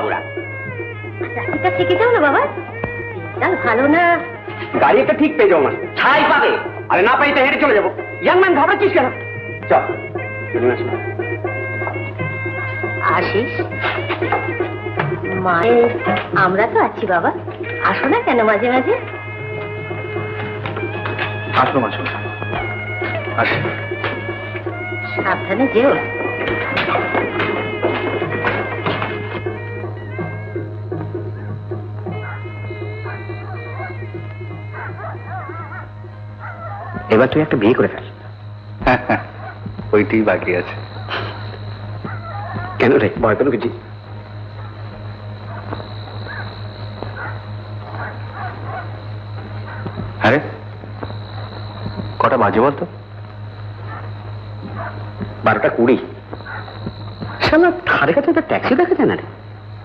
বাবুরা। রাস্তাটা শিখে যাও না বাবা, দিনকাল ভালো না। গাড়ি একটা ঠিক পেয়ে যাবো মানে ছাই পাবে, আরে না পাই তো হেঁটে চলে যাবো। ইয়াং ম্যান ঘাবড়াচ্ছিস কেন? চল। আসিস মায়ে, আমরা তো আছি বাবা, আসো না কেন মাঝে মাঝে? আসবো মাঝে আসি। সাবধানে যেও। এবার তুই একটা বিয়ে করে ফেল। ওইটাই বাকি আছে। কেন রে, ভয় পেল কিছু? আরে কটা বাজে বলতো? 12টা 20। শালা ধারে কাছে তো ট্যাক্সি দেখা যায় না রে।